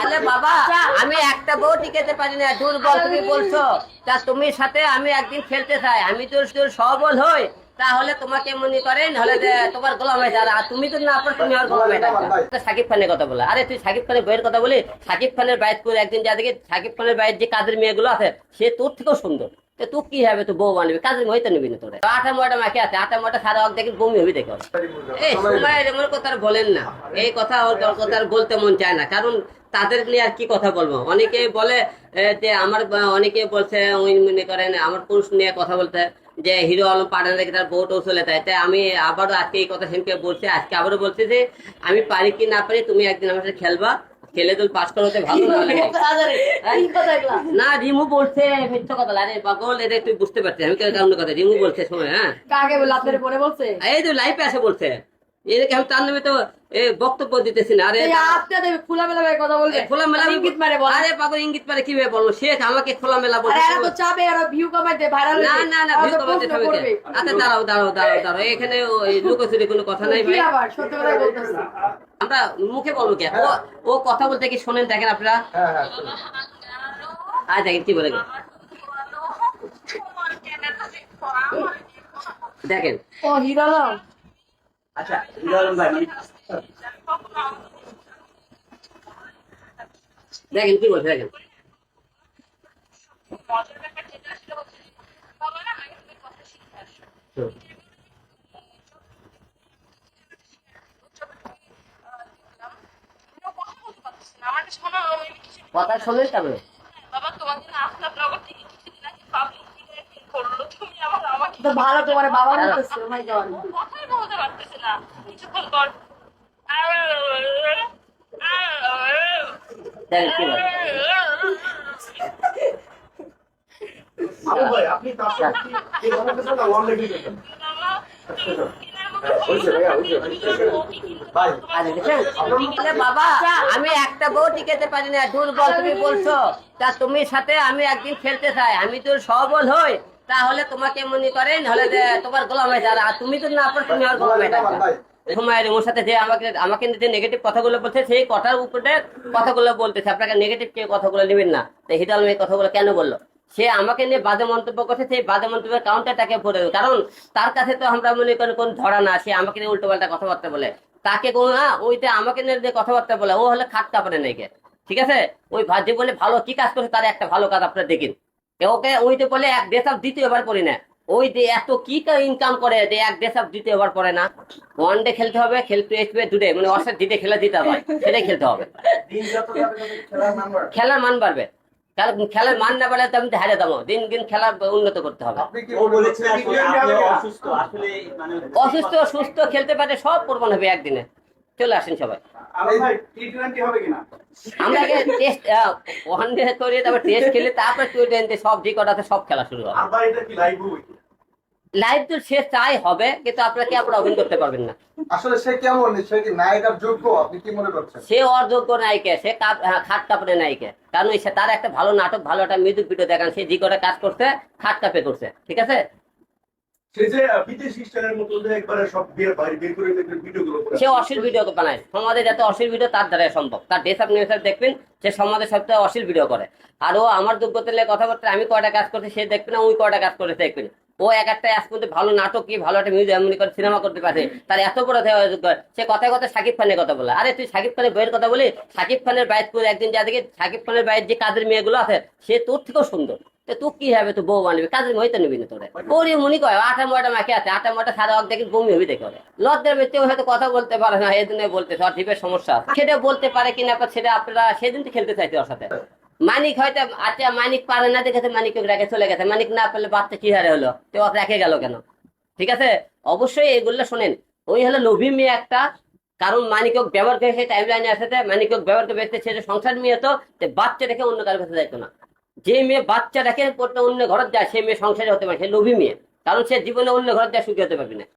আরে বাবা, আমি একটা বউ টিকাতে পারি না, দুর্বল তুমি বলছো। তা তুমি সাথে আমি একদিন খেলতে চাই, আমি তো তোর সবল হই, তাহলে তোমাকে মনে করেন হলে যে তোমার গোলাম হয়ে যাবে, আর তুমি তো না পারো, তুমি আর গোলাম হয়ে থাকবে। সাকিব খানের কথা বলে, আরে তুই সাকিব খানের বইয়ের কথা বলি, সাকিব খানের বাইক করে একদিন যা দেখি সাকিব খানের বাইক যে কাজের মেয়েগুলো আছে সে তোর থেকেও সুন্দর। তো তুই কি হবে, তুই বউ বানবি, কাজের হইতে নিবি না তোরা। আটা ময়টা মাখে আছে, আটা ময়টা সারা অক দেখি বমি হবি দেখো। এই সময়ের এমন কথা আর বলেন না, এই কথা ওর কথা আর বলতে মন চায় না, কারণ তাদের নিয়ে আর কি কথা বলবো। অনেকে বলে যে আমার অনেকে বলছে ওই মনে করেন আমার পুরুষ নিয়ে কথা বলতে, যে হিরো আলম পাঠান রেখে তার বউটাও চলে যায়। তাই আমি আবারও আজকে এই কথা সেদিনকে বলছি, আজকে আবারও বলছি যে আমি পারি কি না পারি, তুমি একদিন আমার সাথে খেলবা, খেলে তো পাস করতে ভালো না। রিমু বলছে মিথ্যা কথা, আরে পাগল, এটা তুই বুঝতে পারছিস আমি কারণ কথা। রিমু বলছে সময়, হ্যাঁ কাকে বলে আপনার পরে বলছে, এই তো লাইফে আসে বলছে, এদিকে আমি তার নামে তো বক্তব্য দিতেছি না। আরে আপনাদের খোলামেলা ভাবে কথা বলবে, খোলামেলা ইঙ্গিত মারে বলে। আরে পাগল, ইঙ্গিত মারে কিভাবে বলবো, শেখ আমাকে খোলামেলা বলছে। আরে এরা তো চাপে, এরা ভিউ কমাইতে, ভাইরাল না না না, ভিউ কমাতে হবে। আচ্ছা দাঁড়াও দাঁড়াও দাঁড়াও দাঁড়াও, এখানে ওই লুকোচুরি কোনো কথা নাই ভাই, আবার সত্যি কথা বলতেছে। আমরা মুখে বলবো কে, ও কথা বলতে কি শোনেন, দেখেন আপনারা। আজ দেখেন কি বলে, দেখেন। ও হিরো আলম, আচ্ছা হিরো আলম ভাই, দেখেন কি বলছে, দেখেন। কথা শোনেন তারপরে তো ভালো তোমার বাবা বলতেছে, ও মাই গড। দেখেন কি বলে। আবু ভাই আপনি তার সাথে কি ধরনের কথা না ওয়ান লেগে গেছেন ভাই। আরে দেখেন, আরে বাবা, আমি একটা বউ টিকাতে পারি না, দুর্বল তুমি বলছো। তা তুমি সাথে আমি একদিন খেলতে চাই, আমি তো সবল হই, তাহলে তোমাকে মনে করেন হলে যে তোমার গোলাম হয়ে যাবে, আর তুমি তো না পারো, তুমি আর গোলাম হয়ে থাকবে। সময়ের ওর সাথে যে আমাকে আমাকে যে নেগেটিভ কথাগুলো বলছে, সেই কথার উপরে কথাগুলো বলতেছে, আপনাকে নেগেটিভ কে কথাগুলো নেবেন না। তো হিরো আলম এই কথাগুলো কেন বললো, সে আমাকে নিয়ে বাজে মন্তব্য করছে, সেই বাজে মন্তব্যের কাউন্টারটাকে পড়ে, কারণ তার কাছে তো আমরা মনে করি কোন ধরা না, সে আমাকে নিয়ে উল্টো পাল্টা কথাবার্তা বলে, তাকে ওইটা আমাকে নিয়ে যে কথাবার্তা বলে, ও হলে খাট কাপড়ে নাকি, ঠিক আছে। ওই জীবনে ভালো কি কাজ করছে, তার একটা ভালো কাজ আপনারা দেখেন। ওকে ওইটা বলে এক দেশ অফ দ্বিতীয়বার করি না, ওই যে এত কি ইনকাম করে যে এক দেশ অফ দ্বিতীয়বার পড়ে না। ওয়ান ডে খেলতে হবে, খেলতে আসবে দুডে, মানে অর্থাৎ দিতে খেলা দিতে হবে, সেটাই খেলতে হবে, দিন যত যাবে তত খেলার মান বাড়বে। খেলার মান বাড়বে। খেলার মান না বাড়লে তো আমি হারে দেবো, দিন দিন খেলা উন্নত করতে হবে। আপনি কি ও বলেছে আসলে আপনি অসুস্থ, আসলে মানে অসুস্থ সুস্থ খেলতে পারে, সব প্রমাণ হবে একদিনে। চলে আসেন সবাই, আরে ভাই টি20 হবে কিনা? আমরা আগে টেস্ট ওয়ান ডে করি, তারপর টেস্ট খেলে, তারপর টি20 সব রেকর্ডাতে সব খেলা শুরু হবে। আবার এটা কি লাইভ হবে? লাইভ তো সে চাই হবে, কিন্তু আপনাকে আপনারা অভিনয় করতে পারবেন না। আসলে সে কেমন, সে কি নায়িকার যোগ্য, আপনি কি মনে করছেন? সে অযোগ্য নায়িকা, সে খাট কাপড়ের নায়িকা, কারণ সে তার একটা ভালো নাটক, ভালো একটা মিউজিক ভিডিও দেখান, সে যে কটা কাজ করছে খাট কাপে করছে, ঠিক আছে। সে যে বিদেশি স্টাইলের মতো যে একবারে সব বিয়ের বাইরে বের করে দেখবেন ভিডিওগুলো করে। সে অশ্লীল ভিডিও বানায়, সমাজে যাতে অশ্লীল ভিডিও তার দ্বারা সম্ভব, তার ড্রেস আপ নিউজ দেখবেন, সে সমাজের সবচেয়ে অশ্লীল ভিডিও করে। আর ও আমার যোগ্যতা নিয়ে কথাবার্তা, আমি কয়টা কাজ করছি সে দেখবে না, ওই কয়টা কাজ করেছে দেখবেন। ও এক একটা আজ পর্যন্ত ভালো নাটক কি ভালো একটা মিউজিক এমনি করে সিনেমা করতে পারে, তার এত বড় যোগ্য। সে কথায় কথায় সাকিব খানের কথা বলে, আরে তুই সাকিব খানের বইয়ের কথা বলি, সাকিব খানের বাইক করে একদিন যা দেখি সাকিব খানের বাইরের যে কাজের মেয়েগুলো আছে সে তোর থেকেও সুন্দর। তো তুই কি হবে, তুই বউ বানবি, কাজের হইতে নিবি না তোরা। ওরে মনে করে আটা ময়টা মাখে আছে, আটা ময়টা সারা অক দেখি বমি হবি দেখে। লজ্জার ব্যক্তি হয়তো কথা বলতে পারে না, এই জন্য বলতে সঠিকের সমস্যা আছে। সেটা বলতে পারে কিনা সেটা আপনারা সেদিন তো খেলতে চাইছে ওর সাথে। মানিক হয়তো আচ্ছা মানিক পারে না দেখেছে, মানিক রেখে চলে গেছে, মানিক না পেলে বাচ্চা কি হারে হলো, তো ওকে রেখে গেল কেন, ঠিক আছে। অবশ্যই এইগুলো শোনেন, ওই হলো লোভী মেয়ে একটা, কারণ মানিক ব্যবহার করে সেই টাইম লাইনে আসে, মানিক ব্যবহার করে ব্যক্তি ছেড়ে সংসার মেয়ে তো বাচ্চা রেখে অন্য কারোর কাছে যাইতো না। যে মেয়ে বাচ্চা রেখে অন্য ঘরে যায়, সে মেয়ে সংসারে হতে পারে, সে লোভী মেয়ে, কারণ সে জীবনে অন্য ঘরে যায় সুখী হতে পারবে না।